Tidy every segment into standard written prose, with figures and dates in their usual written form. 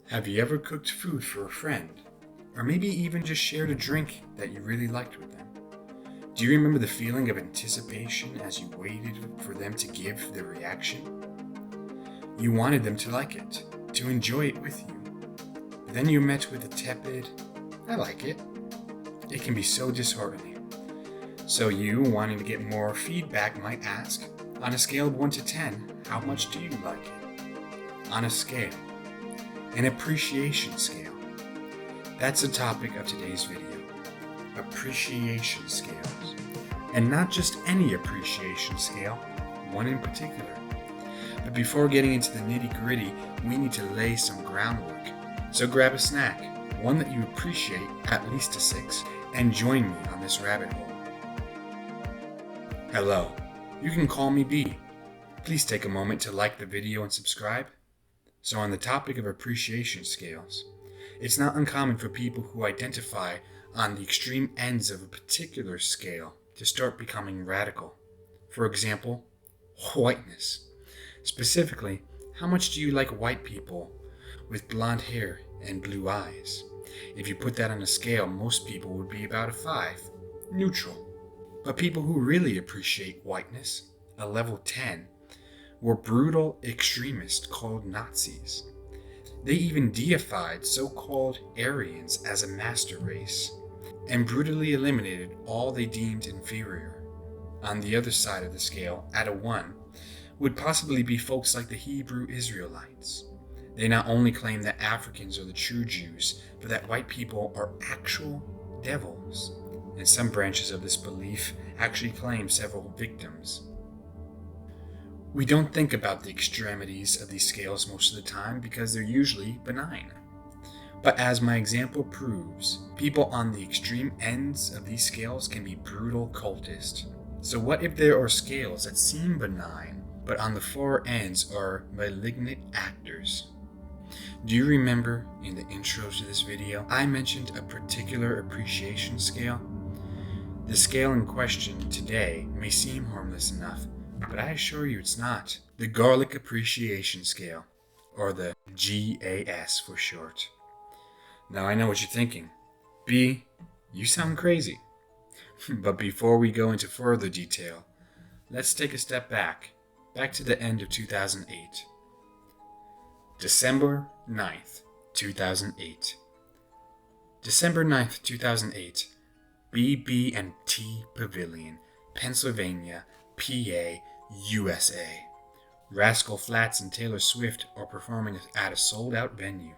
Have you ever cooked food for a friend? Or maybe even just shared a drink that you really liked with them? Do you remember the feeling of anticipation as you waited for them to give their reaction? You wanted them to like it, to enjoy it with you. But then you met with a tepid, "I like it." It can be so disheartening. So you, wanting to get more feedback, might ask, on a scale of 1 to 10, how much do you like it? On a scale. An appreciation scale. That's the topic of today's video. Appreciation scales. And not just any appreciation scale, one in particular. But before getting into the nitty-gritty, we need to lay some groundwork. So grab a snack, one that you appreciate at least a 6, and join me on this rabbit hole. Hello, you can call me B. Please take a moment to like the video and subscribe. So on the topic of appreciation scales, it's not uncommon for people who identify on the extreme ends of a particular scale to start becoming radical. For example, whiteness. Specifically, how much do you like white people with blonde hair and blue eyes? If you put that on a scale, most people would be about a 5, neutral. But people who really appreciate whiteness, a level 10, were brutal extremists called Nazis. They even deified so-called Aryans as a master race, and brutally eliminated all they deemed inferior. On the other side of the scale, at a 1, would possibly be folks like the Hebrew Israelites. They not only claim that Africans are the true Jews, but that white people are actual devils. And some branches of this belief actually claim several victims. We don't think about the extremities of these scales most of the time because they're usually benign. But as my example proves, people on the extreme ends of these scales can be brutal cultists. So what if there are scales that seem benign, but on the far ends are malignant actors? Do you remember in the intro to this video, I mentioned a particular appreciation scale? The scale in question today may seem harmless enough, but I assure you it's not. The Garlic Appreciation Scale, or the GAS for short. Now I know what you're thinking. B, you sound crazy. But before we go into further detail, let's take a step back to the end of 2008. December 9th, 2008. December 9th, 2008. BB&T Pavilion, Pennsylvania, PA, USA. Rascal Flatts and Taylor Swift are performing at a sold-out venue.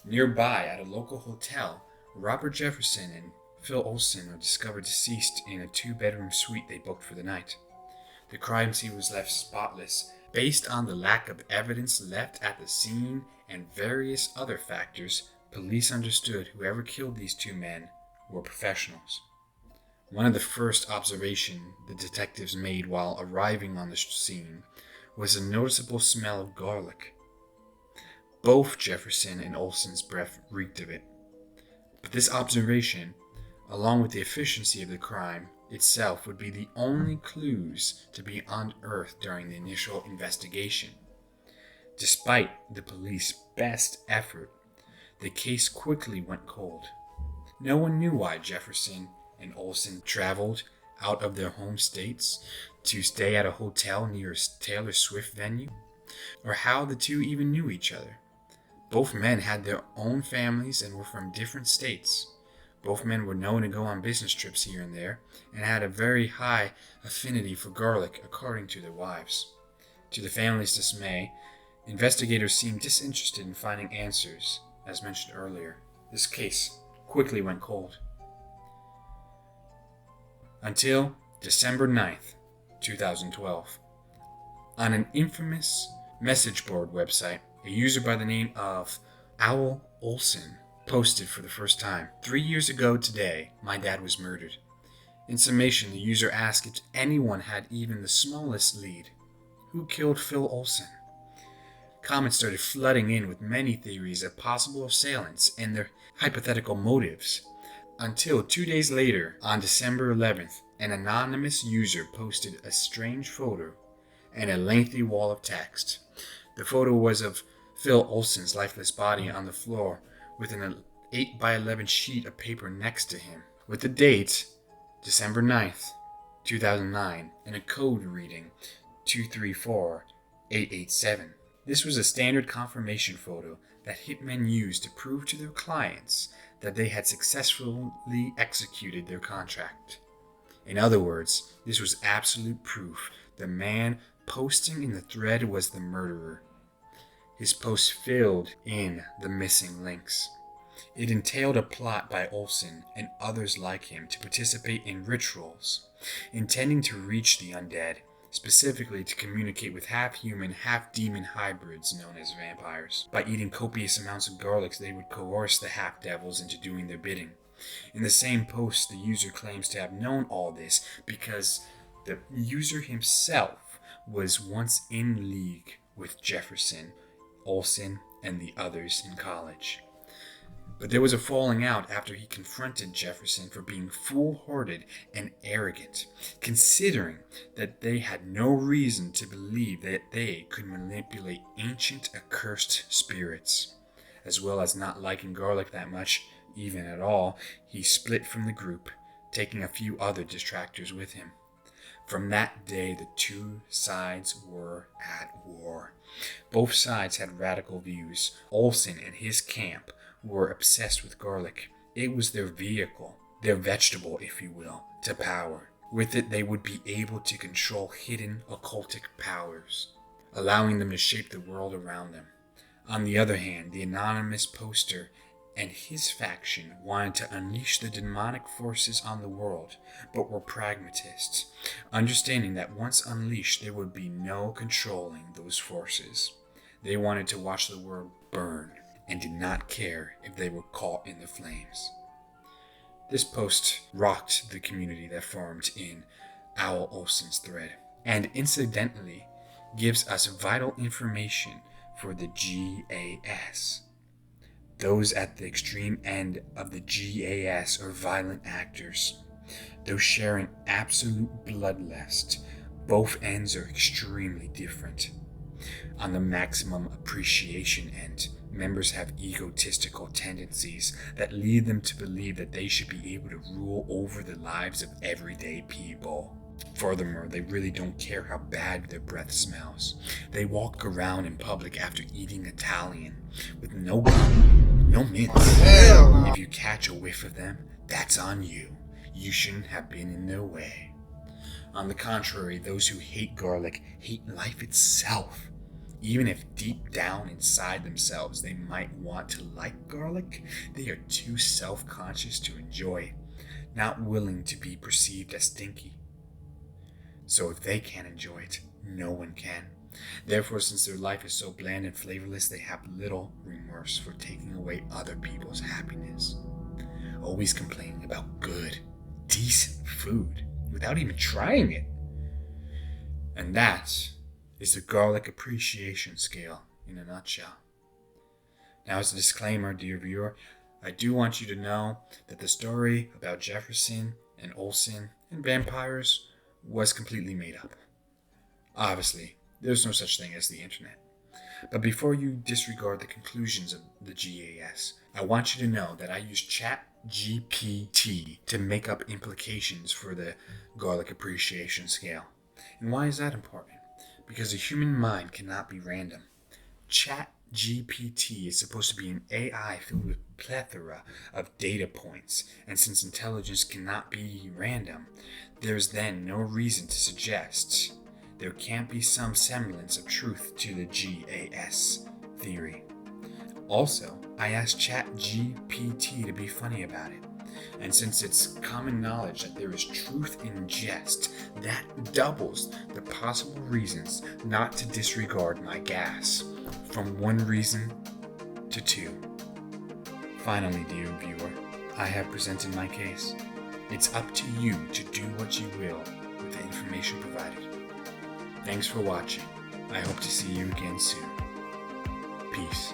Nearby, at a local hotel, Robert Jefferson and Phil Olson are discovered deceased in a 2-bedroom suite they booked for the night. The crime scene was left spotless, based on the lack of evidence left at the scene and various other factors. Police understood whoever killed these 2 men were professionals. One of the first observations the detectives made while arriving on the scene was a noticeable smell of garlic. Both Jefferson and Olson's breath reeked of it. But this observation, along with the efficiency of the crime itself, would be the only clues to be unearthed during the initial investigation. Despite the police's best effort, the case quickly went cold. No one knew why Jefferson and Olson traveled out of their home states to stay at a hotel near a Taylor Swift venue, or how the 2 even knew each other. Both men had their own families and were from different states. Both men were known to go on business trips here and there, and had a very high affinity for garlic, according to their wives. To the family's dismay, investigators seemed disinterested in finding answers. As mentioned earlier, this case quickly went cold. Until December 9th, 2012. On an infamous message board website, a user by the name of Owl Olson posted for the first time, 3 years ago today, my dad was murdered. In summation, the user asked if anyone had even the smallest lead. Who killed Phil Olson? Comments started flooding in with many theories of possible assailants and their hypothetical motives. Until 2 days later, on December 11th, an anonymous user posted a strange photo and a lengthy wall of text. The photo was of Phil Olsen's lifeless body on the floor with an 8 by 11 sheet of paper next to him, with the date December 9th, 2009, and a code reading 234887. This was a standard confirmation photo that hitmen used to prove to their clients that they had successfully executed their contract. In other words, this was absolute proof the man posting in the thread was the murderer. His post filled in the missing links. It entailed a plot by Olsen and others like him to participate in rituals, intending to reach the undead, specifically to communicate with half-human, half-demon hybrids known as vampires. By eating copious amounts of garlic, they would coerce the half-devils into doing their bidding. In the same post, the user claims to have known all this because the user himself was once in league with Jefferson, Olsen, and the others in college. But there was a falling out after he confronted Jefferson for being foolhardy and arrogant, considering that they had no reason to believe that they could manipulate ancient accursed spirits. As well as not liking garlic that much, even at all, he split from the group, taking a few other distractors with him. From that day, the two sides were at war. Both sides had radical views. Olsen and his camp were obsessed with garlic. It was their vehicle, their vegetable, if you will, to power. With it, they would be able to control hidden occultic powers, allowing them to shape the world around them. On the other hand, the anonymous poster and his faction wanted to unleash the demonic forces on the world, but were pragmatists, understanding that once unleashed, there would be no controlling those forces. They wanted to watch the world burn, and did not care if they were caught in the flames. This post rocked the community that formed in Owl Olsen's thread, and incidentally gives us vital information for the GAS. Those at the extreme end of the GAS are violent actors. Those sharing absolute bloodlust, both ends are extremely different. On the maximum appreciation end, members have egotistical tendencies that lead them to believe that they should be able to rule over the lives of everyday people. Furthermore, they really don't care how bad their breath smells. They walk around in public after eating Italian with no gum, no mints. If you catch a whiff of them, that's on you. You shouldn't have been in their way. On the contrary, those who hate garlic hate life itself. Even if deep down inside themselves they might want to like garlic, they are too self-conscious to enjoy, not willing to be perceived as stinky. So if they can't enjoy it, no one can. Therefore, since their life is so bland and flavorless, they have little remorse for taking away other people's happiness. Always complaining about good, decent food without even trying it. And that is the garlic appreciation scale in a nutshell. Now, as a disclaimer, dear viewer, I do want you to know that the story about Jefferson and Olsen and vampires was completely made up. Obviously, there's no such thing as the internet. But before you disregard the conclusions of the GAS, I want you to know that I use ChatGPT to make up implications for the garlic appreciation scale. And why is that important? Because the human mind cannot be random. ChatGPT is supposed to be an AI filled with a plethora of data points, and since intelligence cannot be random, there's then no reason to suggest there can't be some semblance of truth to the GAS theory. Also, I asked ChatGPT to be funny about it. And since it's common knowledge that there is truth in jest, that doubles the possible reasons not to disregard my gas, from one reason to two. Finally, dear viewer, I have presented my case. It's up to you to do what you will with the information provided. Thanks for watching. I hope to see you again soon. Peace.